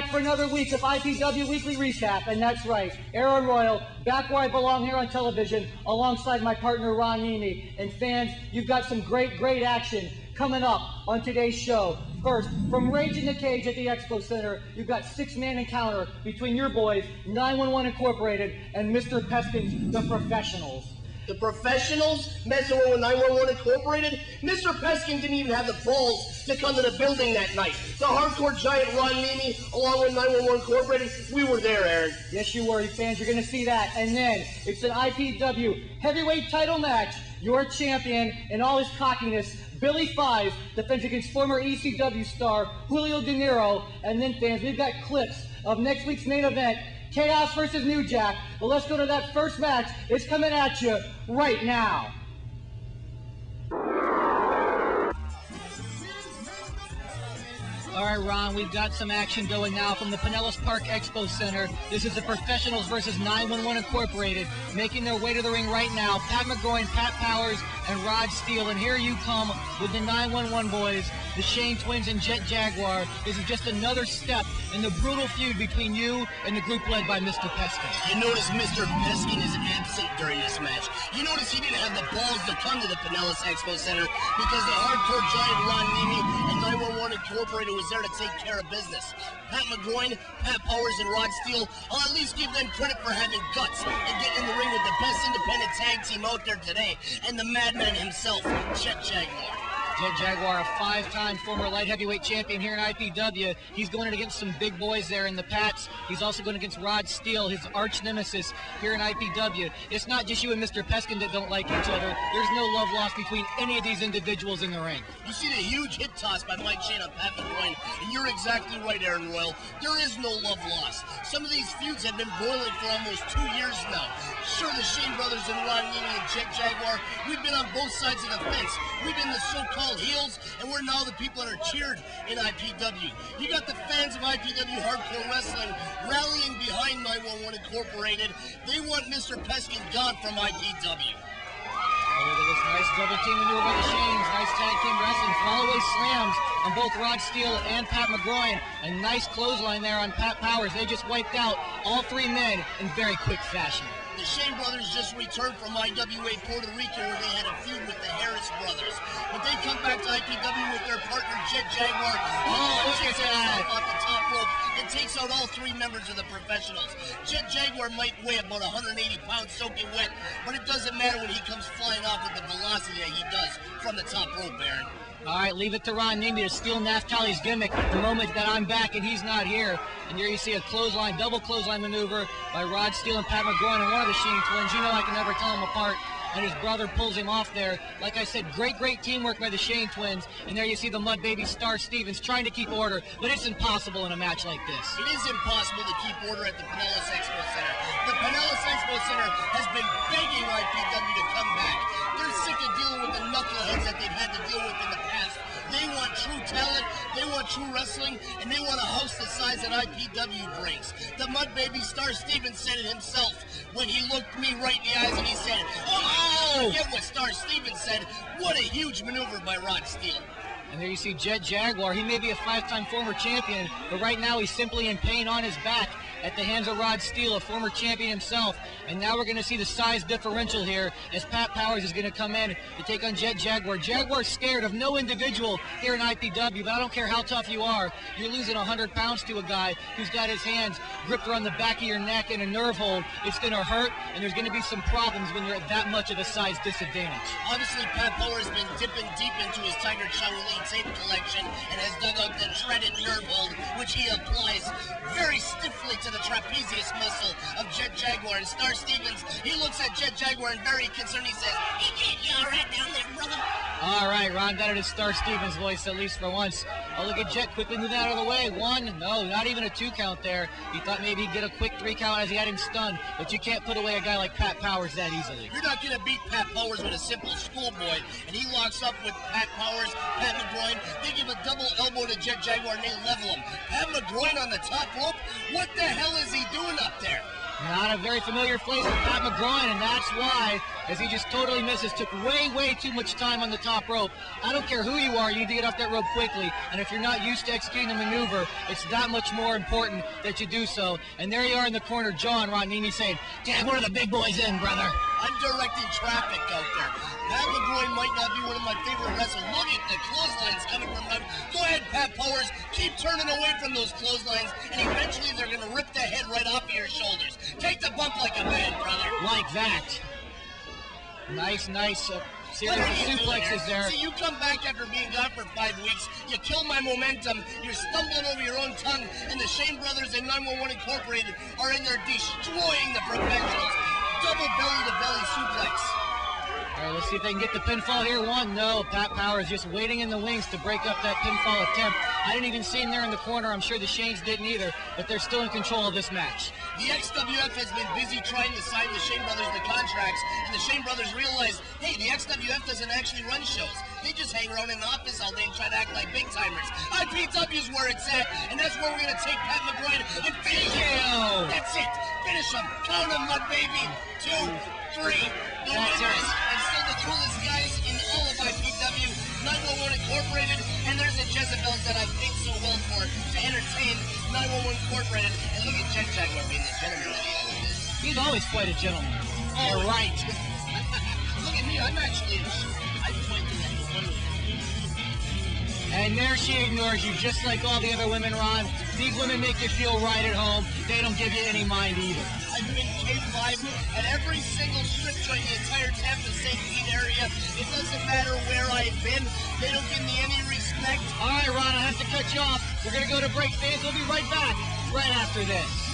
For another week of IPW Weekly Recap, and that's right, Aaron Royal, back where I belong here on television, alongside my partner Ron Nemi. And fans, you've got some great action coming up on today's show. First, from Rage in the Cage at the Expo Center, you've got six-man encounter between your boys, 911 Incorporated, and Mr. Peskin's The Professionals. The Professionals messing with 911 Incorporated? Mr. Peskin didn't even have the balls to come to the building that night. The hardcore giant Ron Nemi, along with 911 Incorporated, we were there, Aaron. Yes, you were, you fans. You're going to see that. And then it's an IPW heavyweight title match. Your champion, in all his cockiness, Billy Fives, defends against former ECW star Julio De Niro. And then, fans, we've got clips of next week's main event, Chaos versus New Jack. But let's go to that first match. It's coming at you right now. All right, Ron, we've got some action going now from the Pinellas Park Expo Center. This is the Professionals versus 911 Incorporated. Making their way to the ring right now, Pat McGroin, Pat Powers, and Rod Steele. And here you come with the 911 boys, the Shane Twins and Jet Jaguar. This is just another step in the brutal feud between you and the group led by Mr. Peskin. You notice Mr. Peskin is absent during this match. You notice he didn't have the balls to come to the Pinellas Expo Center because the hardcore giant Ron Nemi and 911 Incorporated was there to take care of business. Pat McGroin, Pat Powers, and Rod Steele, I'll at least give them credit for having guts and getting in the ring with the best independent tag team out there today, and the madman himself, Jet Jaguar. Jet Jaguar, a five-time former light heavyweight champion here in IPW. He's going against some big boys there in the Pats. He's also going against Rod Steele, his arch nemesis here in IPW. It's not just you and Mr. Peskin that don't like each other. There's no love lost between any of these individuals in the ring. You see the huge hit toss by Mike Shane on Pat McGroin, and you're exactly right, Aaron Royal. There is no love lost. Some of these feuds have been boiling for almost 2 years now. Sure, the Shane brothers and Ron Nemi and Jet Jaguar, we've been on both sides of the fence. We've been the so-called heels, and we're now the people that are cheered in IPW. You got the fans of IPW Hardcore Wrestling rallying behind 911 Incorporated. They want Mr. Peskin gone from IPW. Oh, look at this nice double team maneuver by the Shanes. Nice tag team wrestling. Fallaway slams on both Rod Steele and Pat McGroin. A nice clothesline there on Pat Powers. They just wiped out all three men in very quick fashion. The Shane brothers just returned from IWA Puerto Rico where they had a feud with the Harris brothers. But they come back to IPW with their partner Jet Jaguar. Oh, look at that. Off the top rope and takes out all three members of the Professionals. Jet Jaguar might weigh about 180 pounds soaking wet, but it doesn't matter when he comes flying off with the velocity that he does from the top rope, Aaron. All right, leave it to Ron Nemi to steal Naftali's gimmick the moment that I'm back and he's not here. And here you see a clothesline, double clothesline maneuver by Rod Steele and Pat McGroin and one of the Shane Twins. You know I can never tell them apart. And his brother pulls him off there. Like I said, great teamwork by the Shane Twins. And there you see the Mud Baby Star Stevens trying to keep order, but it's impossible in a match like this. It is impossible to keep order at the Pinellas Expo Center. The Pinellas Expo Center has been begging IPW to come back. They're sick of dealing with the knuckleheads that they've had to deal with in the past. They want true talent, they want true wrestling, and they want a house the size that IPW brings. The Mud Baby Star Stevens said it himself when he looked me right in the eyes and he said, "Oh!" Forget what Star Stevens said. What a huge maneuver by Rod Steele. And there you see Jet Jaguar. He may be a five-time former champion, but right now he's simply in pain on his back at the hands of Rod Steele, a former champion himself. And now we're going to see the size differential here as Pat Powers is going to come in to take on Jet Jaguar. Jaguar's scared of no individual here in IPW, but I don't care how tough you are. You're losing 100 pounds to a guy who's got his hands gripped around the back of your neck in a nerve hold. It's going to hurt, and there's going to be some problems when you're at that much of a size disadvantage. Obviously, Pat Powers has been dipping deep into his Tiger Chung Lee tape collection and has dug out the dreaded nerve hold, which he applies very stiffly to the trapezius muscle of Jet Jaguar. And Star Stevens, he looks at Jet Jaguar and very concerned. He says, "He can't you all right down there, brother?" All right, Ron, that is Star Stevens' voice, at least for once. Oh, look at Jet quickly moving out of the way. One, no, not even a 2 count there. He thought maybe he'd get a quick 3 count as he had him stunned, but you can't put away a guy like Pat Powers that easily. You're not going to beat Pat Powers with a simple schoolboy, and he locks up with Pat Powers, Pat McGroin. They give a double elbow to Jet Jaguar and they level him. Pat McGroin on the top rope? What the hell is he doing up there? Not got a very familiar face with Pat McGroin, and that's why, as he just totally misses, took way too much time on the top rope. I don't care who you are, you need to get off that rope quickly, and if you're not used to executing the maneuver, it's that much more important that you do so. And there you are in the corner, John Ronini saying, Jaguar, one of the big boys in, brother. I'm directing traffic out there. Pat McGroin might not be one of my favorite wrestlers. Look at the clotheslines coming from him. Go ahead, Pat Powers. Keep turning away from those clotheslines, and eventually they're going to rip the head right off of your shoulders. Take the bump like a man, brother. Like that. Nice series of suplexes there. See, you come back after being gone for 5 weeks. You kill my momentum. You're stumbling over your own tongue, and the Shane Brothers and 911 Incorporated are in there destroying the professionals. Double belly-to-belly suplex. All right, let's see if they can get the pinfall here. One, no. Pat Powers just waiting in the wings to break up that pinfall attempt. I didn't even see him there in the corner. I'm sure the Shanes didn't either, but they're still in control of this match. The XWF has been busy trying to sign the Shane Brothers the contracts, and the Shane Brothers realize, hey, the XWF doesn't actually run shows. They just hang around in the office all day and try to act like big timers. IPW is where it's at, and that's where we're going to take Pat McGroin and finish him. That's it. Finish him. Count him, mud baby. 2, 3. No winners, and still the coolest guys in all of IPW. 911 Incorporated, and there's the Jezebels that I paid so well for to entertain 911 Incorporated. And look at Jaguar being the gentleman that he always is. He's always quite a gentleman. You're right. Look at me, I'm actually I'm quite the next one. And there she ignores you, just like all the other women, Ron. These women make you feel right at home. They don't give you any mind either. I've been K5 at every single strip joint in the entire Tampa St. Pete area. It doesn't matter where I've been. They don't give me any respect. All right, Ron, I have to cut you off. We're going to go to break. Fans, we'll be right back right after this.